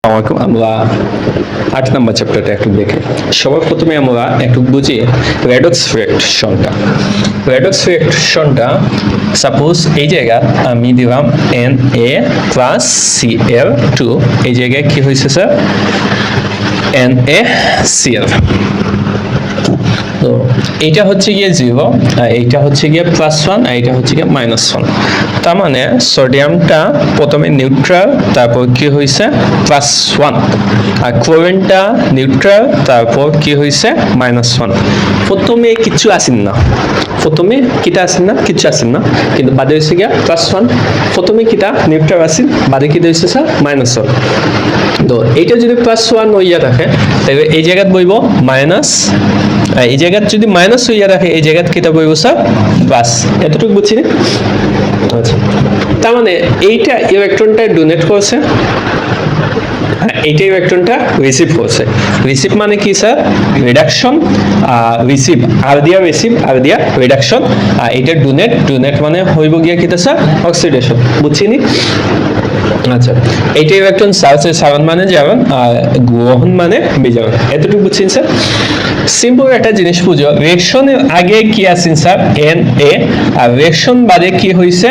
আমরা 8 নম্বর চ্যাপ্টারটা একটু দেখি। সবার প্রথমে আমরা একটু বুঝি রেডক্স রিঅ্যাকশনটা। রেডক্স রিঅ্যাকশনটা সাপোজ এই জায়গায় আমি দিলাম Na+Cl2, এই জায়গায় কি হয়েছে স্যার? NaCl। তো এইটা হচ্ছে গিয়ে 0, আর এইটা হচ্ছে গিয়ে +1, আর এইটা হচ্ছে গিয়ে -1। তার মানে সোডিয়ামটা প্রথমে নিউট্রাল, তারপর কি হয়েছে +1, আর ক্লোরিনটা নিউট্রাল, তারপর কি হয়েছে -1। প্রথমে কিছু আসেন না, প্রথমে কিটা আসেন না, কিছু আসেন না, কিন্তু বাদে হয়েছে গিয়া +1। প্রথমে কিটা নিউট্রাল আসেন, বাদে কি হয়েছে স্যার -1। তো এইটা যদি +1 হইয়া থাকে তাহলে এই জায়গাত বইব মাইনাস, এই জায়গাত যদি মাইনাস হইয়া থাকে এই জায়গাত কিটা বইব স্যার প্লাস। এতটুকু বুঝছি না? আচ্ছা, তার মানে এইটা ইলেকট্রনটা ডোনেট করছে, এইটা ইলেকট্রনটা রিসিভ করছে। রিসিভ মানে কি স্যার? রিডাকশন। রিসিভ আর দিয়া রিসিভ, আর দিয়া রিডাকশন। এটা ডোনেট মানে হইব গিয়া কিটা স্যার? অক্সিডেশন। বুঝছি নি? আচ্ছা, এইটা ইলেকট্রন সারণ মানে যাবেন, আর গ্রহণ মানে বিজারণ। এতটুকু বুঝছেন স্যার? সিম্পল একটা জিনিস বুঝো, রিঅ্যাকশনের আগে কি আছেন স্যার? Na, আর রিঅ্যাকশন বাদে কি হইছে?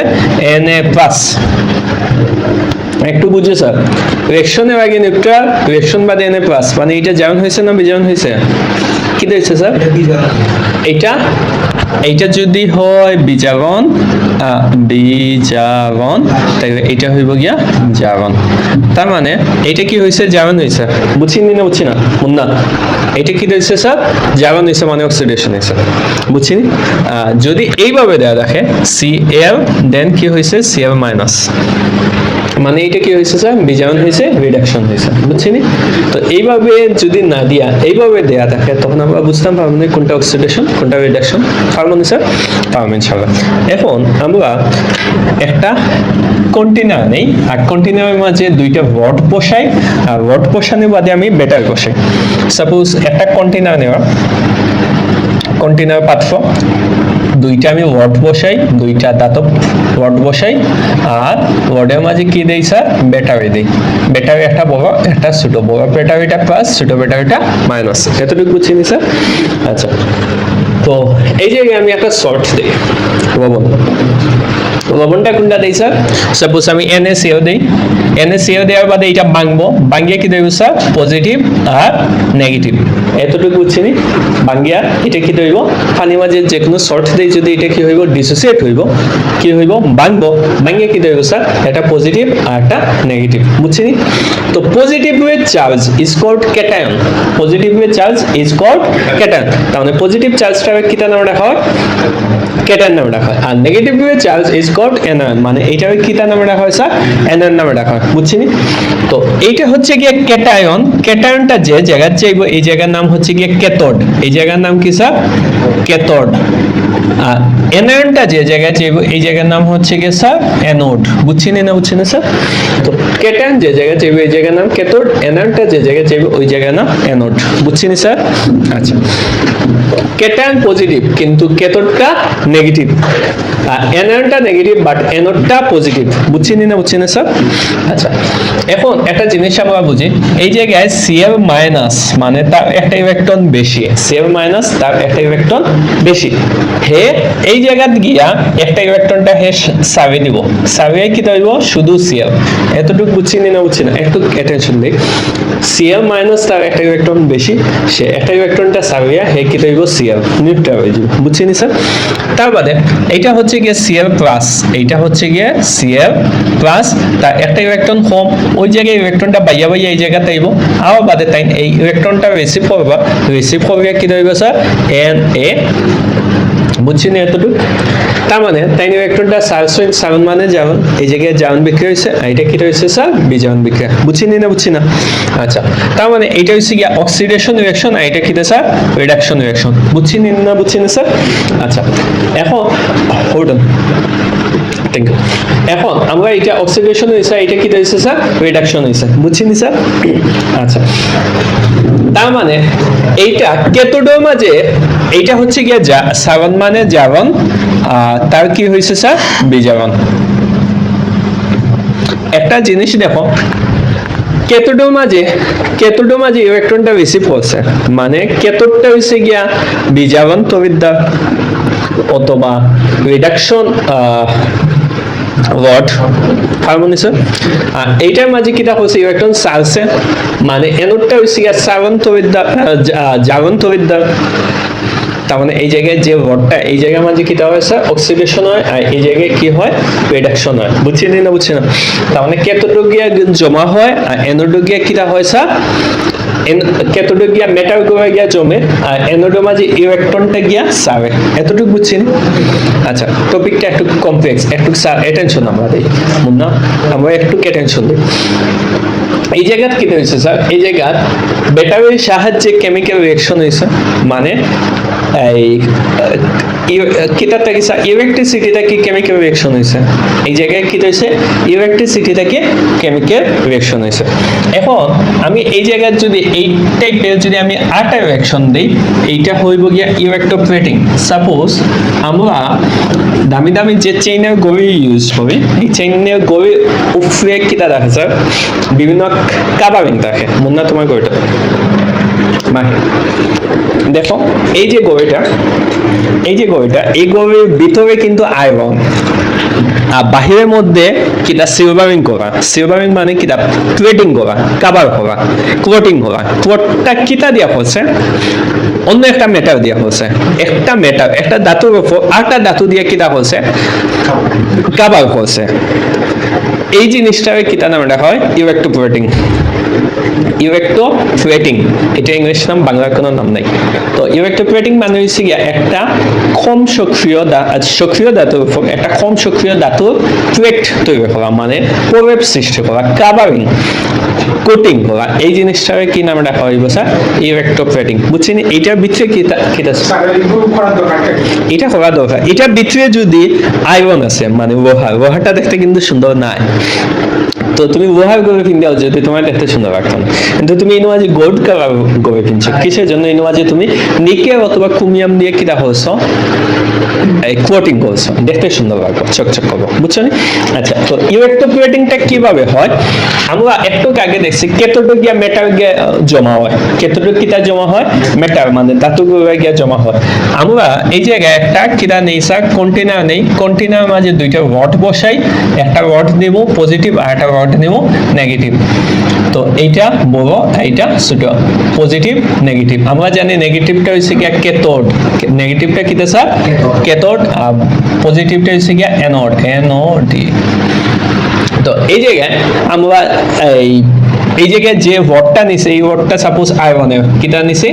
Na+। একটু বুঝে স্যার, রিঅ্যাকশনের আগে নিউট্রাল, রিঅ্যাকশন বাদে Na+, মানে এটা জারণ হয়েছে না বিজারণ হয়েছে? কি হয়েছে স্যার? এইটা যদি হয় বিজারণ, তাহলে এটা হইব গিয়া জারণ। তার মানে এটা কি হয়েছে? জারণ হয়েছে। বুঝছেন না? বুঝছি না মুন্না? এটা কি হয়েছে স্যার? জারণ হয়েছে মানে অক্সিডেশন হয়েছে। বুঝছেন? যদি এইভাবে দেয়া দেখে Cl, দেন কি হয়েছে? Cl-, মানে এটা কি হয়েছে স্যার? বিজারণ হয়েছে, রিডাকশন হয়েছে। বুঝছেন? তো এইভাবে যদি না দিয়া এইভাবে দেয়া থাকে তখন আমরা বুঝতাম পারবো না কোনটা অক্সিডেশন কোনটা রিডাকশন। পারবো না স্যার? পারবো ইনশাআল্লাহ। এখন আমরা একটা কন্টেনার নেই, আর কন্টেনারের মাঝে দুইটা রড বসাই, আর রড বসানোর বাদে আমি ব্যাটার বসাই। সাপোজ একটা কন্টেনার নেওয়া, কন্টেনার পাত্র, দুইটা আমি রড বসাই, দুইটা ধাতব রড বসাই, আর রডের মাঝে কি দেই স্যার? ব্যাটারি দেই। ব্যাটারি একটা বড় একটা ছোট, বড় ব্যাটারিটা প্লাস, ছোট ব্যাটারিটা মাইনাস। এতটুকু বুঝছেন স্যার? আচ্ছা, তো এই জায়গায় আমি একটা শর্ট দিই, লবণটা কোনটা দেই স্যার? সাপোজ আমি NaCl দেই, NaCl দেওয়ার বাদে এটা ভাঙবো, ভাঙিয়ে কি দেব স্যার? পজিটিভ আর নেগেটিভ। এতটুকু বুঝছেন? ভাঙিয়া এটা কি হইব? পানির মাঝে যে কোনো সল্ট দেই যদি এটা কি হইব? ডিসোসিয়েট হইব। কি হইব? ভাঙবো, ভাঙিয়ে কি দেব স্যার? এটা পজিটিভ আর একটা নেগেটিভ। বুঝছেন? তো positive with charge is called cation. Positive with charge is called cation. তার মানে পজিটিভ চার্জটাকে কিটা নামে রাখা হয়? ক্যাটায়ন নামে রাখা হয়। আর negative with charge is called anion, মানে এইটাকে কিটা নামে রাখা হয় স্যার? অ্যানায়ন নামে রাখা হয়। বুঝছেন? তো এইটা হচ্ছে গিয়ে ক্যাটায়ন। ক্যাটায়নটা যে জায়গায় চাইব এই জায়গার নাম হচ্ছে গিয়ে ক্যাথোড। এই জায়গার নাম কি স্যার? ক্যাথোড। আর অ্যানায়নটা যে জায়গায় চাইব এই জায়গার নাম হচ্ছে গিয়ে স্যার অ্যানোড। বুঝছেন না? বুঝছেন না স্যার? তো ক্যাটায়ন যে জায়গায় চাইব এই জায়গার নাম ক্যাথোড, অ্যানায়নটা যে জায়গায় চাইব ওই জায়গার নাম অ্যানোড। বুঝছেন স্যার? আচ্ছা, ক্যাটায়ন পজিটিভ কিন্তু ক্যাথোডটা নেগেটিভ, আর অ্যানায়নটা নেগেটিভ বাট অ্যানোডটা পজিটিভ। বুঝছেন না? বুঝছেন না স্যার? আচ্ছা, এখন একটা জিনিস আমরা বুঝি, এই জায়গায় Cl- মানে তার একটা ইলেকট্রন বেশি, Cl- তার একটা ইলেকট্রন বেশি, হে এই জায়গাত গিয়া একটা ইলেকট্রনটা হে সাবে দিব, সাবে কি দেব? শুধু Cl। এতটুকু বুঝছেন না? বুঝছেন না? একটু অ্যাটেনশন দিই। Cl- তার একটা ইলেকট্রন বেশি, সে একটা ইলেকট্রনটা সাবিয়া হে কি দেব? Cl, নিউট্রাল হয়ে যাবে। বুঝছেন স্যার? তার বাদে এইটা হচ্ছে গিয়ে Cl+, এইটা হচ্ছে গিয়ে Cl+, তার একটা ইলেকট্রন কম, ওই জায়গায় ইলেকট্রনটা বাইয়া এই জায়গাতে আইব, আবার বাদে তাই এই ইলেকট্রনটা রিসিভ করবা, রিসিভ করবে কি দেব স্যার? Na। বুঝছেন এতটুকু? তার মানে তাই ইলেকট্রনটা সারণ মানে জারণ, এই জায়গায় জারণ বিক্রিয়া হয়েছে, আর এটা কি হয়েছে স্যার? বিজারণ বিক্রিয়া। বুঝছেন না? বুঝছি না? আচ্ছা, তার মানে এটা হচ্ছে গিয়া অক্সিডেশন রিঅ্যাকশন, আর এটা কি স্যার? Reduction reaction. বুঝছেন না? বুঝছেন স্যার? আচ্ছা, এখন হোল্ড অন, থ্যাংক ইউ। এখন আমরা এটা অক্সিডেশন হয়েছে, এটা কি হয়েছে স্যার? রিডাকশন হয়েছে। বুঝছেন স্যার? আচ্ছা, তার মানে এইটা ক্যাথোডের মাঝে এইটা হচ্ছে গিয়া সারণ মানে জারণ, তার কি হয়েছে স্যার? বিজারণ। একটা জিনিস দেখো, কেতোটোর মাঝে ইলেকট্রনটা বেশি পড়ছে, মানে কেতোটটা হচ্ছে গিয়া বিজারণ তড়িৎদ্বার অথবা রিডাকশন রড হারমোনিয়াম, আর এইটার মাঝে কিটা হচ্ছে ইলেকট্রন চালছে, মানে এনোডটা হচ্ছে গিয়া জারণ তড়িৎদ্বার। তার মানে এই জায়গায় যে রডটা এই জায়গার মাঝে কিটা হয় স্যার অক্সিডেশন হয়, আর এই জায়গায় কি হয় রিডাকশন হয়। বুঝছেন না বুঝছেন না? তার মানে ক্যাথোড গিয়া জমা হয় আর অ্যানোড গিয়া কিটা হয় স্যার ক্যাথোড গিয়া মেটাল করে গিয়া জমে আর অ্যানোডের মাঝে ইলেকট্রনটা গিয়া সারে। এতটুকু বুঝছেন? আচ্ছা, টপিকটা একটু কমপ্লেক্স, একটু স্যার অ্যাটেনশন আমরা দিই না, আমরা একটু অ্যাটেনশন দিই। এই জায়গাত কি হয়েছে স্যার, এই জায়গাত ব্যাটারির সাহায্যে কেমিক্যাল রিঅ্যাকশন হয়েছে, মানে এই কিটাটা কি স্যার ইলেকট্রিসিটিটা কি কেমিক্যাল রিঅ্যাকশন হয়েছে, এই জায়গায় কি হয়েছে ইলেকট্রিসিটিটা কি কেমিক্যাল রিঅ্যাকশন হয়েছে। এখন আমি এই জায়গায় যদি এই টাইপের যদি আমি আরেকটা রিঅ্যাকশন দিই, এইটা হইব গিয়া ইলেকট্রোপ্লেটিং। সাপোজ আমরা দামি দামি যে চেইনের গড়ি ইউজ করি, এই চেইনের গড়ির উপরে কিটা রাখে স্যার বিভিন্ন কাভারিং থাকে, মনে না তোমার গড়িটা দেখো, এই যে গড়িটা এই গড়ির ভিতরে কিন্তু আয়রন আর বাহিরের মধ্যে কিটা সিলভারিং করা, সিলভারিং মানে কিটা প্লেটিং করা, কাভার করা, কোটিং করা। কোটটা কিটা দিয়া হচ্ছে অন্য একটা মেটাল দিয়া হচ্ছে, একটা মেটাল একটা ধাতুর উপর আরেকটা ধাতু দিয়ে কিটা হচ্ছে কাভার করছে। এই জিনিসটাকে কিটা নামে ডাকা হয় ইলেকট্রোপ্লেটিং। ইলেকট্রোপ্লেটিং এটা ইংলিশ নাম, বাংলার কোনো নাম নাই। তো ইলেকট্রোপ্লেটিং মানে হচ্ছে গিয়া একটা কম সক্রিয় ধাতুর উপর একটা কম সক্রিয় ধাতুর প্লেট তৈরি করা, মানে প্রলেপ সৃষ্টি করা, কাভারিং কোটিং করা। এই জিনিসটাকে কি নামে ডাকা হইব স্যার ইলেকট্রোপ্লেটিং। বুঝছেন? এটার ভিতরে কিটা এটা করা দরকার। এটার ভিতরে যদি আয়রন আছে মানে লোহাটা দেখতে কিন্তু সুন্দর নাই, তো তুমি লোহার গড়ে কিনতে যদি তোমার দেখতে সুন্দর লাগতো না, কিন্তু তুমি ইনোয়াজে গোল্ড কালার গড়ে কিনছো, কিসের জন্য? ইনোয়াজে তুমি নিকেল অথবা ক্রোমিয়াম দিয়ে কিটা করছো কোটিং করছো, দেখতে সুন্দর লাগবে, চকচক করবো। বুঝছো? আচ্ছা, তো ইলেকট্রোপ্লেটিংটা কিভাবে হয় আমরা একটু আগে দেখছি ক্যাথোড গিয়া মেটাল গিয়া জমা হয়, ক্যাথোড কিটা জমা হয় মেটাল মানে ধাতু গিয়া জমা হয়। আমরা এই জায়গায় একটা কিটা নেই স্যার কন্টেনার নেই, কন্টেনার মাঝে দুইটা রড বসাই, একটা রড নেব পজিটিভ আর একটা রড নেব নেগেটিভ। তো এইটা বড় এইটা ছোট, পজিটিভ নেগেটিভ। আমরা জানি নেগেটিভটা হচ্ছে গিয়া ক্যাথোড, নেগেটিভটা কিটা স্যার ক্যাথোড, আর পজিটিভটা হচ্ছে গিয়া অ্যানোড, এনওডি। তো এই জায়গায় আমরা এই জায়গায় যে ওয়ার্ডটা নিছে এই ওয়ার্ডটা সাপোজ আয়রন কিটা নিছে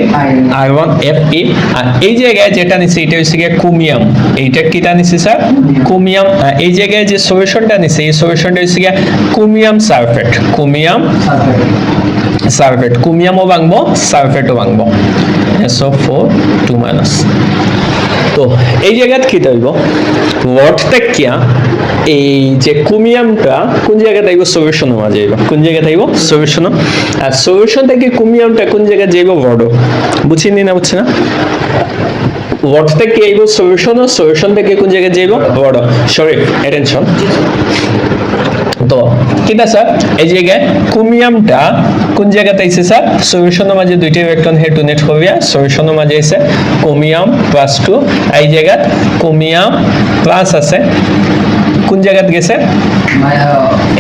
আয়রন Fe, আর এই জায়গায় যেটা নিছে এটা হচ্ছে গিয়ে ক্রোমিয়াম, এইটা কিটা নিছে স্যার ক্রোমিয়াম। এই জায়গায় যে সলিউশনটা নিছে এই সলিউশনটা হচ্ছে গিয়ে ক্রোমিয়াম সালফেট, ক্রোমিয়ামও ভাঙবো সালফেটও ভাঙবো, SO4 2-। তো এই জায়গায় কি হইব ওয়ার্ডটা কিয়া এই যে ক্রোমিয়ামটা কোন জায়গায় যাইব সলিউশনের মাঝে যাইব, কোন জায়গায় যাইব সলিউশন, আর সলিউশন থেকে ক্রোমিয়ামটা কোন জায়গায় যাইব ওয়ার্ডও। বুঝিনি না বুঝছি না? ওয়ার্ড থেকে যাইব সলিউশন থেকে কোন জায়গায় যাইব ওয়ার্ডও। Sorry attention. তো কিটা স্যার এই জায়গায় ক্রোমিয়ামটা কোন জায়গাতে আইছে স্যার সলিউশনের মাঝে দুইটা ইলেকট্রন হেড টু নেট করিয়া সলিউশনের মাঝে আইছে ক্রোমিয়াম +2, এই জায়গায় ক্রোমিয়াম প্লাস আছে কোন জায়গাতে গেছে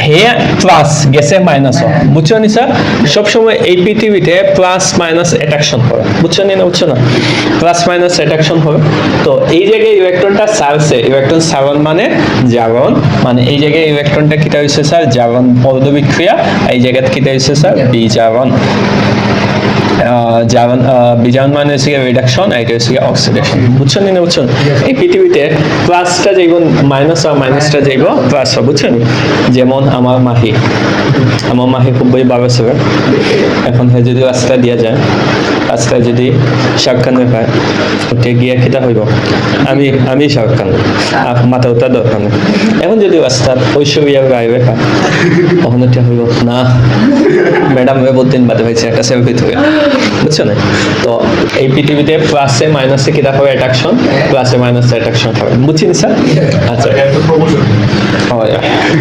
হে প্লাস গেছে মাইনাস। বুঝছো নি স্যার সব সময় এই পৃথিবীতে প্লাস মাইনাস অ্যাট্রাকশন হবে। বুঝছো নি না বুঝছো না? প্লাস মাইনাস অ্যাট্রাকশন হবে। তো এই জায়গায় ইলেকট্রনটা ছাড়ছে, ইলেকট্রন ছাড়ন মানে জারণ, মানে এই জায়গায় ইলেকট্রনটা কিটা হইছে স্যার জারণ পরবিক্রিয়া, এই জায়গাতে কিটা হইছে স্যার বিজারণ। বিজারণ মানে হচ্ছে রিডাকশন, এটা হচ্ছে অক্সিডেশন। বুঝছেন না বুঝছেন? এই পৃথিবীতে প্লাসটা যাইব মাইনাস আর মাইনাসটা যাইব প্লাস। বুঝছেন? যেমন আমার মাহি খুবই ভালো ছিল, এখন যদি রাস্তা দিয়া যায়, রাস্তায় যদি শাহরুখ খান দেখায় ওকে গিয়া খিতা হইব আমি শাহরুখ খান, মাথা উঠা দরকার নেই। এখন যদি রাস্তার ঐশ্বরিয়া রায় দেখা তখন এটা হইব না ম্যাডাম বহুত দিন বাদে হয়েছে একটা সেলফি থেকে, বুঝছো না? তো এই পৃথিবীতে প্লাসে মাইনাসে কি দেখাবে অ্যাট্রাকশন, প্লাসে মাইনাসে অ্যাট্রাকশন হবে, বুঝছিনি স্যার? আচ্ছা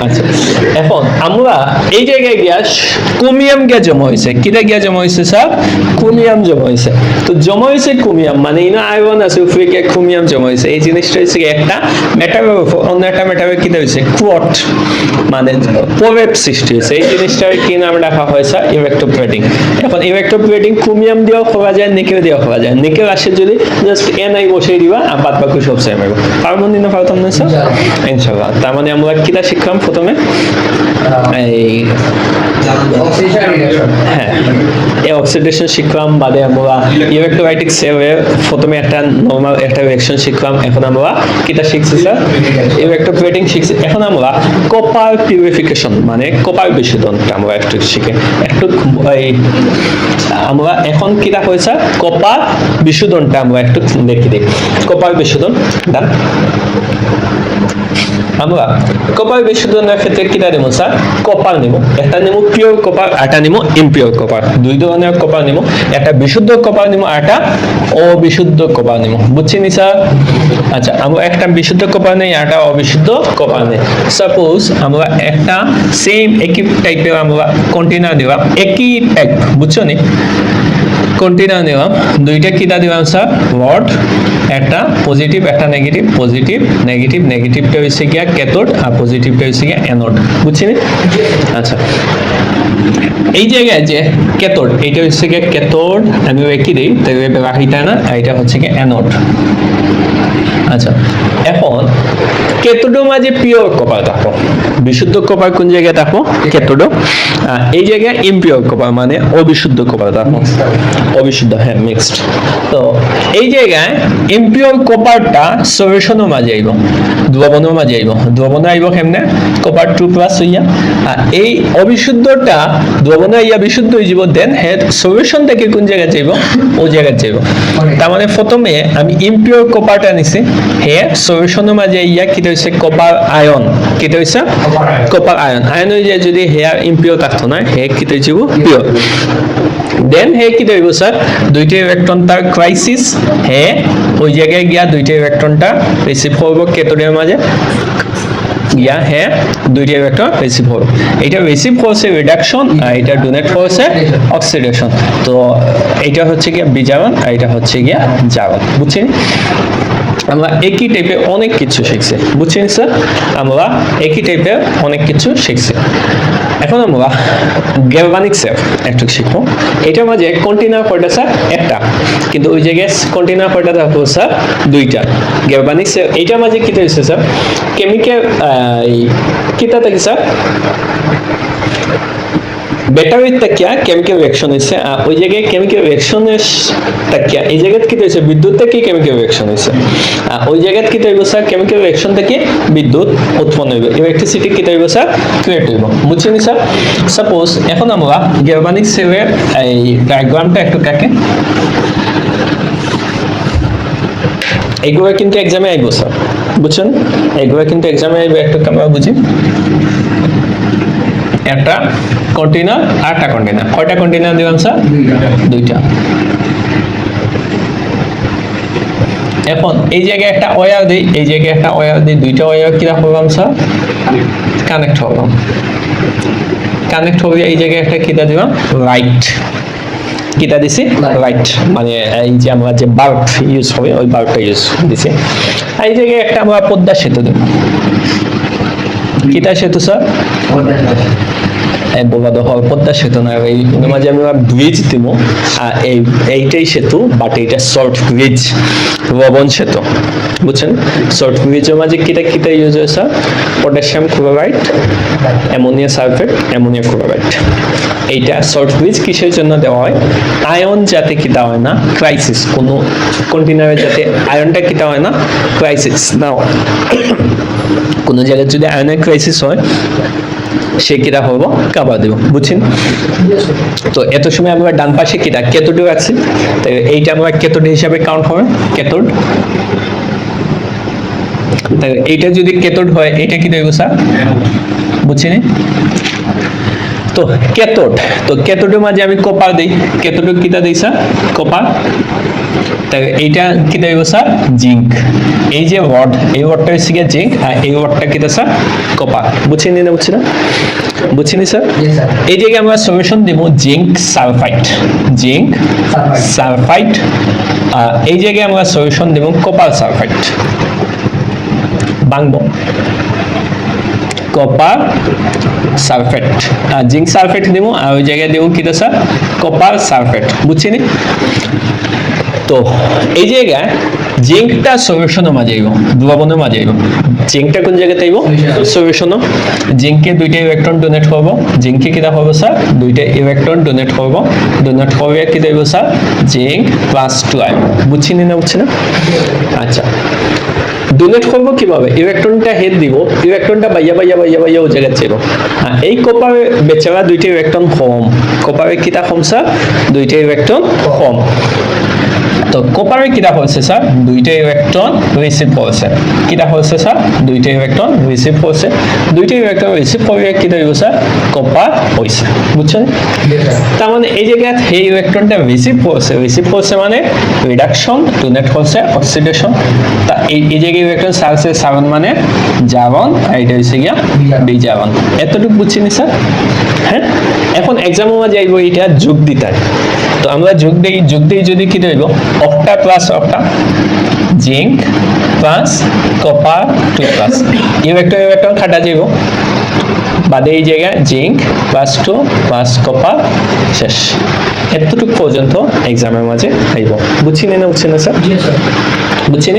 আচ্ছা, এখন আমরা এই জায়গায় গিয়া ক্রোমিয়াম গিয়া জমা হয়েছে, কিটা গিয়া জমা হয়েছে স্যার? ক্রোমিয়াম জমা হয়েছে। তো জমা হয়েছে ক্রোমিয়াম মানে ইনো আয়রন আছে উপরে গিয়া ক্রোমিয়াম জমা হয়েছে। এই জিনিসটা হচ্ছে একটা মেটালের উপর অন্য একটা মেটালের কিটা হয়েছে ক্রট, মানে প্রভাব সৃষ্টি হয়েছে। এই জিনিসটার কি নাম রাখা হয়েছে? ইলেকট্রোপ্লেটিং। এখন ইলেকট্রোপ্লেটিং ক্রোমিয়াম দিয়েও করা যায়, নিকেল দিয়েও করা যায়। নিকেল আসে যদি জাস্ট এনআই বসিয়ে দিবা আর বাদ বাকি সব সেম হবে। পারবো না পারতাম না স্যার? ইনশাআল্লাহ। তার মানে আমরা কিটা শিখলাম প্রথমে? এই হ্যাঁ, এই অক্সিডেশন শিখলাম, বাদে আমরা ইলেকট্রোলাইটিক সেলে প্রথমে একটা নরমাল একটা রিঅ্যাকশন শিখলাম। এখন আমরা কিটা শিখছি স্যার? ইলেকট্রোপ্লেটিং শিখছি। এখন আমরা কপার পিউরিফিকেশন মানে কপার বিশোধনটা আমরা একটু শিখে একটু এই আমরা এখন কিটা হয়েছে কপার বিশোধনটা আমরা একটু দেখি দিই। কপার বিশোধন ডান। আমরা কপার বিশোধনের ক্ষেত্রে কিটা নেব স্যার? কপার নেব, একটা নেব পিওর কপার, একটা নেব ইমপিওর কপার। দুই ধরনের কপার নেব, একটা বিশুদ্ধ কপার নেব আর একটা অবিশুদ্ধ কপার নেব, বুঝছেন স্যার? আচ্ছা, আমরা একটা বিশুদ্ধ কপার নেই আর একটা অবিশুদ্ধ কপার নেই। সাপোজ আমরা একটা সেম একই টাইপের আমরা কন্টেনার দিলাম, একই টাইপ, বুঝছো নি? কন্টেনার নিলাম, দুইটা কিটা দিলাম স্যার? রড, একটা পজিটিভ একটা নেগেটিভ, পজিটিভ নেগেটিভ, নেগেটিভটা হচ্ছে গিয়া ক্যাথোড আর পজিটিভটা হচ্ছে গিয়া অ্যানোড, বুঝছেন? আচ্ছা, এই জায়গায় যে ক্যাথোড, এইটা হচ্ছে গিয়া ক্যাথোড, আমি একই দিই তাই রাখিটা না, এটা হচ্ছে গিয়া অ্যানোড। আচ্ছা, এখন ক্যাথোডের মাঝে পিওর কপার থাকো, বিশুদ্ধ কপার কোন জায়গায় থাকো? ক্যাথোড। এই জায়গায় ইমপিওর কপার মানে অবিশুদ্ধ কপার থাকো, অবিশুদ্ধ, হ্যাঁ মিক্সড। তো এই জায়গায় ইমপিওর কপারটা সলিউশনের মাঝে আইব, দ্রবণের মাঝে আইব। দ্রবণে আইব কেমনে? কপার 2+ হইয়া। আর এই অবিশুদ্ধটা দ্রবণে আইয়া বিশুদ্ধ হয়ে যাব, দেন হে সলিউশন থেকে কোন জায়গায় যাইব? ওই জায়গায় যাইব। তার মানে প্রথমে আমি ইমপিওর কপারটা নিছি, হে সলিউশনের মাঝে ইয়া কিটা হইছে? Copper ion. কিটা হইছে? Copper ion. আয়ন হয়ে যায় যদি হে আর ইমপিওর থাকতো না, হে কিটা হইব? পিওর। দেন হে কি দেব স্যার? দুইটা ইলেকট্রন তার ক্রাইসিস, হে ওই জায়গায় গিয়া দুইটা ইলেকট্রনটা রিসিভ করব ক্যাথোডের মাঝে গিয়া, হে দুইটা ইলেকট্রন রিসিভ করব। এটা রিসিভ করছে রিডাকশন আর এটা ডোনেট করছে অক্সিডেশন। তো এটা হচ্ছে গিয়া বিজারণ আর এটা হচ্ছে গিয়া জারণ, বুঝছেন? আমরা একই টাইপের অনেক কিছু শিখছি, বুঝছেন স্যার? আমরা একই টাইপের অনেক কিছু শিখছি। এখন আমরা গ্যালভানিক সেল একটু শিখবো। এটার মাঝে কন্টেনার কয়টা স্যার? একটা, কিন্তু ওই জায়গায় কন্টেনার কয়টা থাকবো স্যার? দুইটা। গ্যালভানিক সেল এইটার মাঝে কি হয়েছে স্যার? কেমিক্যাল কিটা থাকে স্যার? ব্যাটারির তাকিয়া কেমিক্যাল রিঅ্যাকশন হয়েছে, আর ওই জায়গায় কেমিক্যাল রিঅ্যাকশনের তাকিয়া এই জায়গায় কি হয়েছে? বিদ্যুৎ থেকে কেমিক্যাল রিঅ্যাকশন হয়েছে। আর ওই জায়গায় কি হইব স্যার? কেমিক্যাল রিঅ্যাকশন থেকে বিদ্যুৎ উৎপন্ন হইব, ইলেকট্রিসিটি কি হইব স্যার? ক্রিয়েট হইব, বুঝছেন স্যার? সাপোজ এখন আমরা গ্যালভানিক সেলের এই ডায়াগ্রামটা একটু কাকে, এগুলো কিন্তু এক্সামে আইব স্যার, বুঝছেন? এগুলো কিন্তু এক্সামে আইব, একটু আমরা বুঝি। একটা কন্টেনার আর একটা কন্টেনার, কয়টা কন্টেনার দিলাম স্যার? দুইটা। এখন এই জায়গায় একটা ওয়্যার দিই, এই জায়গায় একটা ওয়্যার দিই, দুইটা ওয়্যার কি রাখলাম স্যার? কানেক্ট হলাম। কানেক্ট হবে, এই জায়গায় একটা কিটা দিলাম? লাইট। কিটা দিছি? লাইট, মানে এই যে আমরা যে বাল্ব ইউজ হবে ওই বাল্বটা ইউজ দিছি। এই জায়গায় একটা আমরা পদ্মা সেতু দেব। কিটা সেতু স্যার? বলা দখল পদ্মা সেতু না, এই মাঝে আমরা ব্রিজ দিব, আর এইটাই সেতু, বাট এইটা শর্ট ব্রিজ, লবণ সেতু, বুঝছেন? শর্ট ব্রিজের মাঝে কিটা কিটা ইউজ হয় sir? Potassium chloride, ammonia sulphate, ammonia chloride. এইটা শর্ট ব্রিজ কিসের জন্য দেওয়া হয়? আয়ন যাতে কিটা হয় না ক্রাইসিস, কোনো কন্টেনারে যাতে আয়নটা কিটা হয় না ক্রাইসিস না, কোনো জায়গায় যদি আয়নের ক্রাইসিস হয় সে কিটা হবো? কাবার দেব, বুঝছেন? তো এত সময় আমরা ডান পাশে কিটা ক্যাথোড আছে, তো এইটা আমরা ক্যাথোড হিসাবে কাউন্ট হবে, ক্যাথোড। এইটা যদি ক্যাথোড হয় এটা কি দেব স্যার? বুঝছেন? তো ক্যাথোডের মাঝে আমি কপার দেই, ক্যাথোডে কিটা দেই স্যার? কপার। তাই এইটা কি দেব স্যার? জিঙ্ক। এই যে ওয়ার্ড, এই ওয়ার্ডটা হচ্ছে গিয়ে জিঙ্ক, আর এই ওয়ার্ডটা কিটা স্যার? কপার। বুঝছেন না বুঝছেন? বুঝছেন স্যার? এই জায়গায় আমরা সলিউশন দেব জিঙ্ক সালফাইড, জিঙ্ক সালফাইড। এই জায়গায় আমরা সলিউশন দেব কপার সালফাইড। বাংবো কপার সালফেট, জিঙ্ক সালফেট দেব, আর ওই জায়গায় দেব কি স্যার? Copper sulphate. বুঝছেন? তো এই জায়গায় জিঙ্কটা সলিউশনের মাঝে আইব, দ্রবণের মাঝে আইব। জিঙ্কটা কোন জায়গাতে আইব? সলিউশন। জিঙ্কে দুইটা ইলেকট্রন ডোনেট করব, জিঙ্কে কিটা হবে স্যার? দুইটা ইলেকট্রন ডোনেট করব, ডোনেট করবে কি দেব স্যার? Zinc +2 ion. বুঝছেন না বুঝছেন? আচ্ছা, ডোনেট করবো কিভাবে? ইলেকট্রনটা হেড দিব, ইলেকট্রনটা বাইয়া ও জায়গায় ছিল। এই কপারে বেচারা দুইটা ইলেকট্রন কম, কপারে কিটা কম স্যার? দুইটা ইলেকট্রন কম। তো কপারে কিটা হয়েছে স্যার? দুইটা ইলেকট্রন রিসিভ করেছে। কিটা হয়েছে স্যার? দুইটা ইলেকট্রন রিসিভ করেছে। দুইটা ইলেকট্রন রিসিভ করে কিটা হইব স্যার? কপার হয়েছে। বুঝছেন? তার মানে এই জায়গায় এই ইলেকট্রনটা রিসিভ করেছে মানে রিডাকশন, ডোনেট করছে অক্সিডেশন। তা এই জায়গায় ইলেকট্রন সারছে, সারন মানে জারণ, আর এটা হচ্ছে গিয়া বিজারণ। এতটুকু বুঝছেন স্যার? হ্যাঁ, এখন এক্সামের মাঝে আইব এটা যোগ দিতে। তো আমরা যোগ দেই যদি কি দেব? অক্টা প্লাস অক্টা, জিঙ্ক প্লাস কপার 2+, ইলেকট্রন কাটা যাব, বাদে এই জায়গায় জিঙ্ক +2 প্লাস কপার, শেষ। এতটুকু পর্যন্ত এক্সামের মাঝে আইব। বুঝছেন না বুঝছেন না স্যার? বুঝছেন?